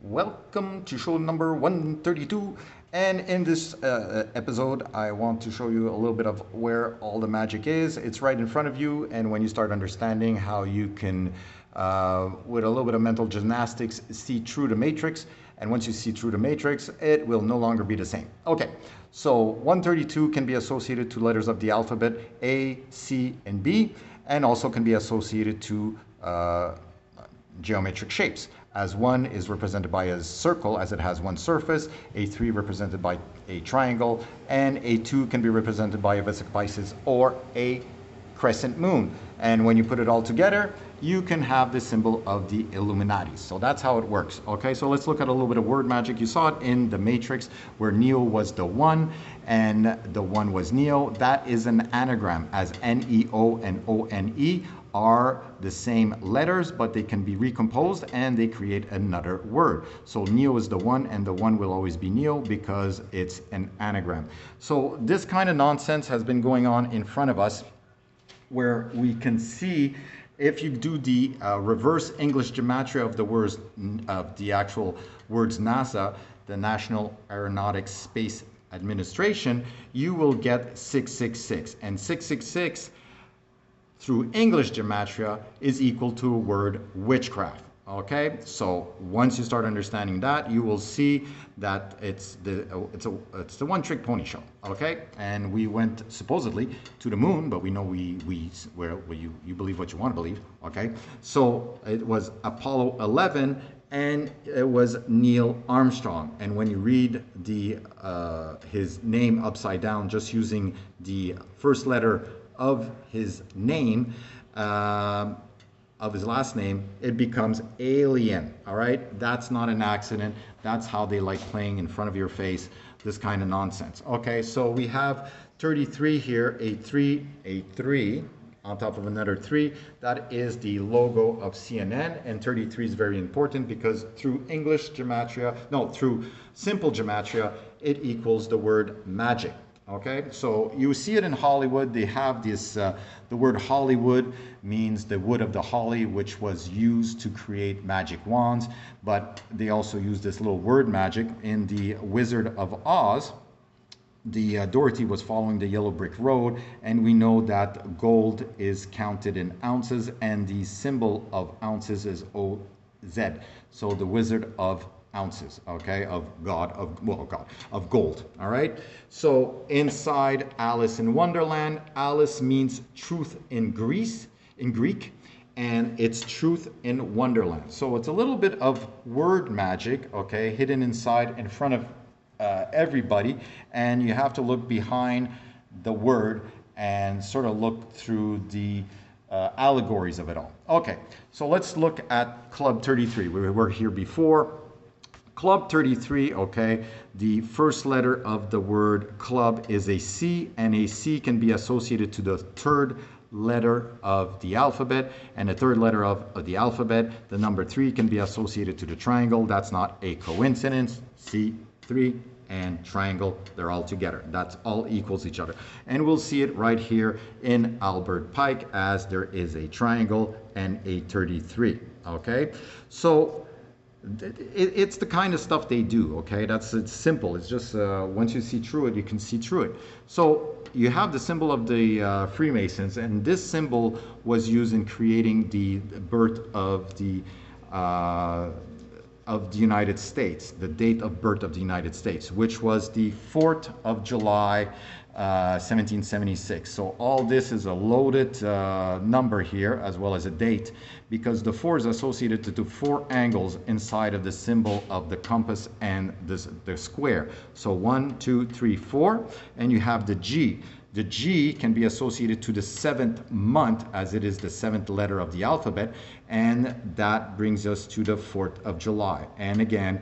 Welcome to show number 132, and in this episode I want to show you a little bit of where all the magic is. It's right in front of you, and when you start understanding how you can, with a little bit of mental gymnastics, see through the matrix, and once you see through the matrix, it will no longer be the same. Okay, so 132 can be associated to letters of the alphabet A, C, and B, and also can be associated to geometric shapes, as 1 is represented by a circle as it has one surface, A3 represented by a triangle, and A2 can be represented by a Vesic Pisces or a crescent moon. And when you put it all together, you can have the symbol of the Illuminati. So that's how it works. Okay, so let's look at a little bit of word magic. You saw it in the Matrix where Neo was the 1 and the 1 was Neo. That is an anagram, as Neo and One are the same letters, but they can be recomposed and they create another word. So Neo is the 1 and the 1 will always be Neo because it's an anagram. So this kind of nonsense has been going on in front of us, where we can see, if you do the reverse English gematria of the words, of the actual words NASA, the National Aeronautics Space Administration, you will get 666. And 666 through English gematria is equal to a word witchcraft. Okay, so once you start understanding that, you will see that it's the one-trick pony show. Okay, and we went supposedly to the moon, but we know you believe what you want to believe. Okay, so it was Apollo 11, and it was Neil Armstrong. And when you read the his name upside down, just using the first letter of his name, of his last name, it becomes alien. All right, that's not an accident. That's how they like playing in front of your face this kind of nonsense. Okay, so we have 33 here, a 3 on top of another 3. That is the logo of CNN, and 33 is very important because through English gematria, no, through simple gematria, it equals the word magic. Okay, so you see it in Hollywood. They have this, the word Hollywood means the wood of the holly, which was used to create magic wands, but they also use this little word magic in the Wizard of Oz. The Dorothy was following the yellow brick road, and we know that gold is counted in ounces, and the symbol of ounces is OZ. So the Wizard of ounces, okay, of gold. All right, so inside Alice in Wonderland, Alice means truth in Greek, and it's truth in Wonderland. So it's a little bit of word magic, okay, hidden inside in front of everybody, and you have to look behind the word and sort of look through the allegories of it all. Okay, so let's look at Club 33. We were here before. Club 33, okay, the first letter of the word club is a C, and a C can be associated to the third letter of the alphabet, and the third letter of the alphabet, the number 3, can be associated to the triangle. That's not a coincidence. C3 and triangle, they're all together. That's all equals each other. And we'll see it right here in Albert Pike, as there is a triangle and a 33, okay? So it's the kind of stuff they do, okay? It's simple. It's just once you see through it, you can see through it. So you have the symbol of the Freemasons, and this symbol was used in creating the birth of the United States, the date of birth of the United States, which was the 4th of July, 1776. So all this is a loaded number here, as well as a date, because the 4 is associated to the 4 angles inside of the symbol of the compass and the square. So 1, 2, 3, 4, and you have the G. The G can be associated to the 7th month, as it is the 7th letter of the alphabet, and that brings us to the 4th of July. And again,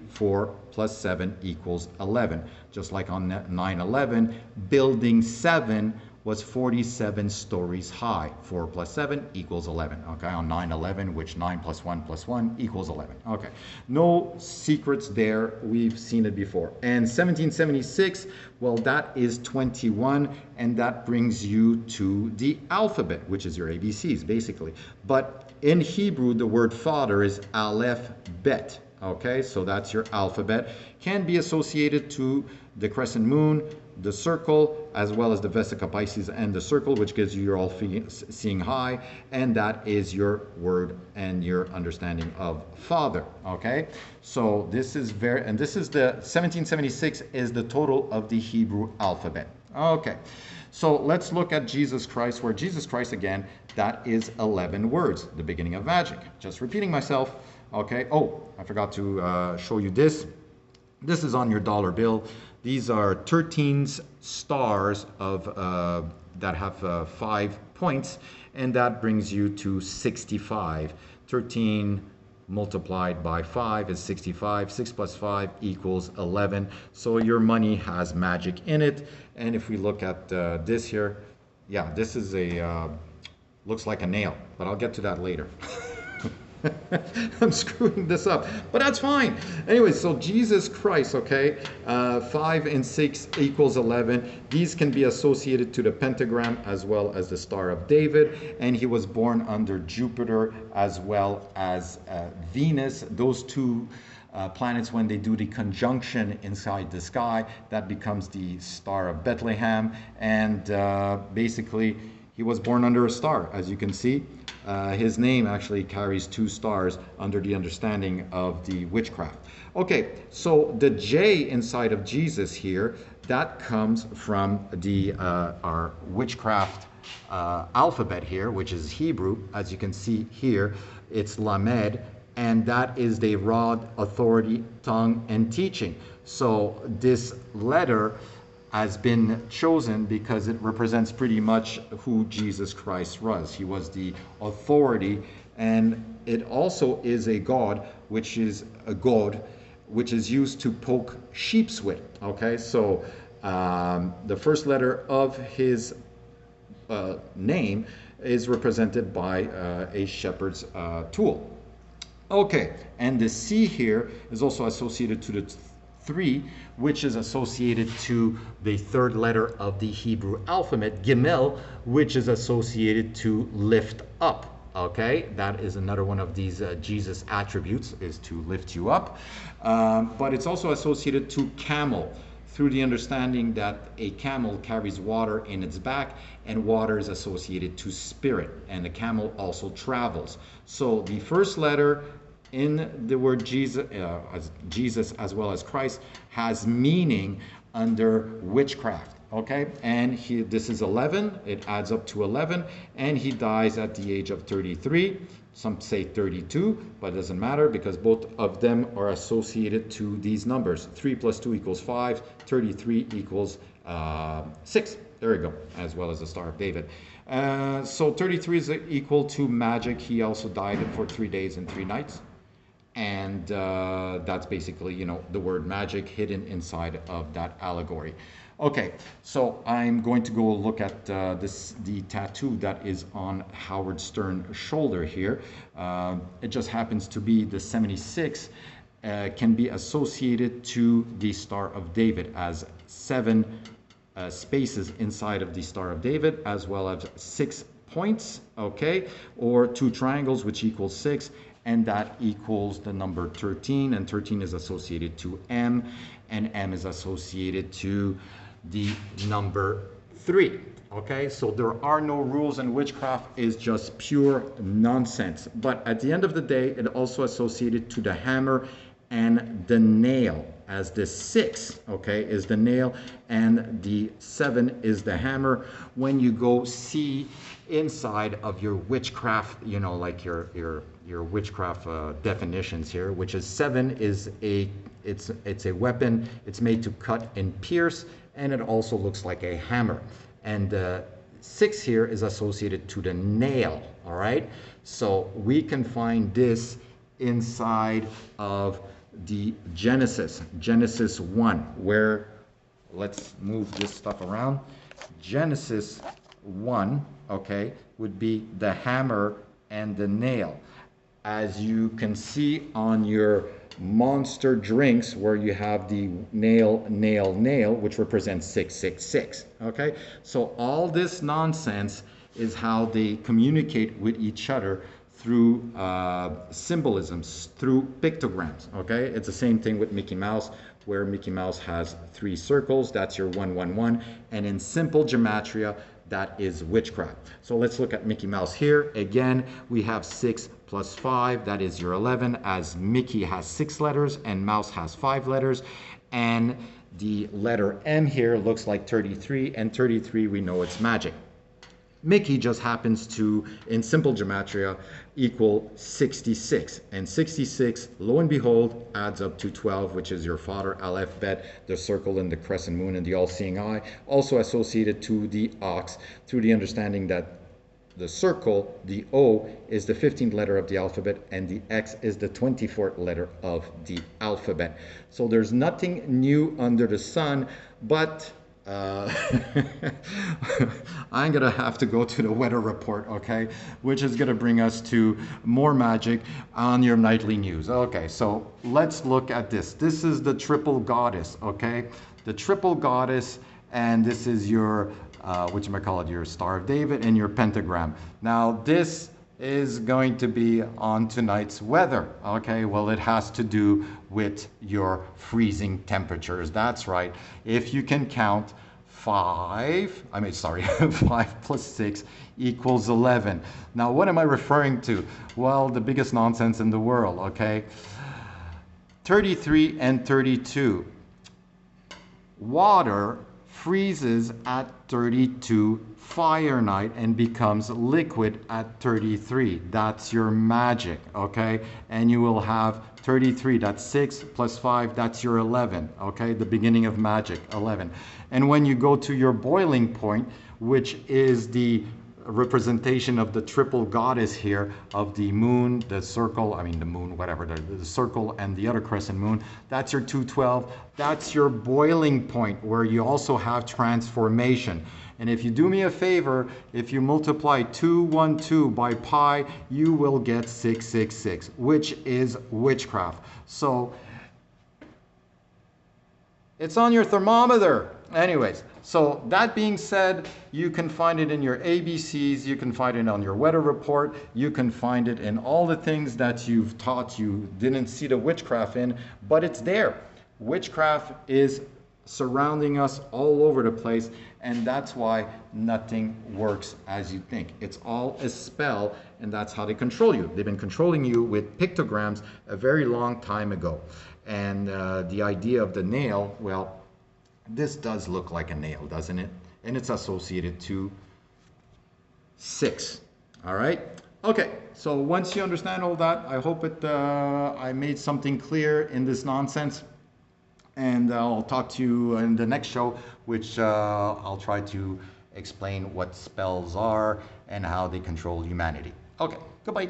4 plus 7 equals 11. Just like on 9/11, building 7 was 47 stories high. 4 plus 7 equals 11. Okay, on 9/11, which 9 plus 1 plus 1 equals 11. Okay, no secrets there. We've seen it before. And 1776, well, that is 21, and that brings you to the alphabet, which is your ABCs, basically. But in Hebrew, the word father is Aleph Bet. Okay, so that's your alphabet. Can be associated to the crescent moon, the circle, as well as the Vesica Pisces and the circle, which gives you your all seeing high, and that is your word and your understanding of Father. Okay, so this is this is the 1776 is the total of the Hebrew alphabet. Okay, so let's look at Jesus Christ, where Jesus Christ, again, that is 11 words, the beginning of magic. Just repeating myself. Okay, oh, I forgot to show you this. This is on your dollar bill. These are 13 stars of that have 5 points, and that brings you to 65. 13 multiplied by 5 is 65. 6 plus 5 equals 11. So your money has magic in it. And if we look at this here, yeah, this is a looks like a nail, but I'll get to that later. I'm screwing this up, but that's fine. Anyway, so Jesus Christ, okay, 5 and 6 equals 11. These can be associated to the pentagram as well as the Star of David, and he was born under Jupiter as well as Venus. Those two planets, when they do the conjunction inside the sky, that becomes the Star of Bethlehem, and basically he was born under a star, as you can see. His name actually carries 2 stars under the understanding of the witchcraft. Okay, so the J inside of Jesus here, that comes from the our witchcraft alphabet here, which is Hebrew. As you can see here, it's Lamed, and that is the rod, authority, tongue, and teaching. So this letter has been chosen because it represents pretty much who Jesus Christ was. He was the authority, and it also is a god, which is a god, which is used to poke sheeps with. Okay, so the first letter of his name is represented by a shepherd's tool. Okay, and the C here is also associated to the 3, which is associated to the 3rd letter of the Hebrew alphabet, Gimel, which is associated to lift up. Okay, that is another one of these Jesus attributes, is to lift you up. But it's also associated to camel, through the understanding that a camel carries water in its back, and water is associated to spirit, and the camel also travels. So the first letter in the word Jesus, as well as Christ, has meaning under witchcraft. Okay, and this is 11. It adds up to 11, and he dies at the age of 33. Some say 32, but it doesn't matter because both of them are associated to these numbers. 3 plus 2 equals 5. 33 equals 6. There we go, as well as the Star of David. So 33 is equal to magic. He also died for 3 days and 3 nights. And that's basically, you know, the word magic hidden inside of that allegory. Okay, so I'm going to go look at the tattoo that is on Howard Stern's shoulder here. It just happens to be the 76 can be associated to the Star of David as 7 spaces inside of the Star of David, as well as 6 points, okay, or 2 triangles, which equals 6. And that equals the number 13, and 13 is associated to M, and M is associated to the number 3. Okay, so there are no rules, and witchcraft is just pure nonsense. But at the end of the day, it also associated to the hammer and the nail, as the 6, okay, is the nail, and the 7 is the hammer. When you go see inside of your witchcraft, you know, like your witchcraft definitions here, which is 7 is it's a weapon. It's made to cut and pierce, and it also looks like a hammer. And 6 here is associated to the nail. All right, so we can find this inside of the Genesis 1, where, let's move this stuff around. Genesis 1, okay, would be the hammer and the nail. As you can see on your monster drinks, where you have the nail, nail, nail, which represents 666. Okay, so all this nonsense is how they communicate with each other through symbolisms, through pictograms, okay? It's the same thing with Mickey Mouse, where Mickey Mouse has 3 circles, that's your 111, and in simple gematria, that is witchcraft. So let's look at Mickey Mouse here. Again, we have 6 plus 5, that is your 11, as Mickey has 6 letters and Mouse has 5 letters, and the letter M here looks like 33, and 33 we know it's magic. Mickey just happens to, in simple gematria, equal 66. And 66, lo and behold, adds up to 12, which is your father Aleph Bet, the circle and the crescent moon and the all-seeing eye, also associated to the ox, through the understanding that the circle, the O, is the 15th letter of the alphabet, and the X is the 24th letter of the alphabet. So there's nothing new under the sun, but I'm gonna have to go to the weather report, okay, which is gonna bring us to more magic on your nightly news. Okay, so let's look at this. This is the triple goddess, okay, the triple goddess, and this is your whatchamacallit, your Star of David and your pentagram. Now this is going to be on tonight's weather, okay? Well, it has to do with your freezing temperatures. That's right. If you can count 5 plus 6 equals 11. Now, what am I referring to? Well, the biggest nonsense in the world, okay? 33 and 32. Water freezes at 32 Fahrenheit and becomes liquid at 33. That's your magic, okay? And you will have 33, that's 6 plus 5, that's your 11, okay? The beginning of magic, 11. And when you go to your boiling point, which is the representation of the triple goddess here of the moon, the circle, the moon, whatever, the circle and the other crescent moon, that's your 212. That's your boiling point where you also have transformation. And if you do me a favor, if you multiply 212 by pi, you will get 666, which is witchcraft. So it's on your thermometer. Anyways, so that being said, you can find it in your ABCs, you can find it on your weather report, you can find it in all the things that you've taught you didn't see the witchcraft in, but it's there. Witchcraft is surrounding us all over the place, and that's why nothing works as you think. It's all a spell, and that's how they control you. They've been controlling you with pictograms a very long time ago. And the idea of the nail, well, this does look like a nail, doesn't it? And it's associated to 6. All right? Okay, so once you understand all that, I hope I made something clear in this nonsense. And I'll talk to you in the next show, which I'll try to explain what spells are and how they control humanity. Okay, goodbye.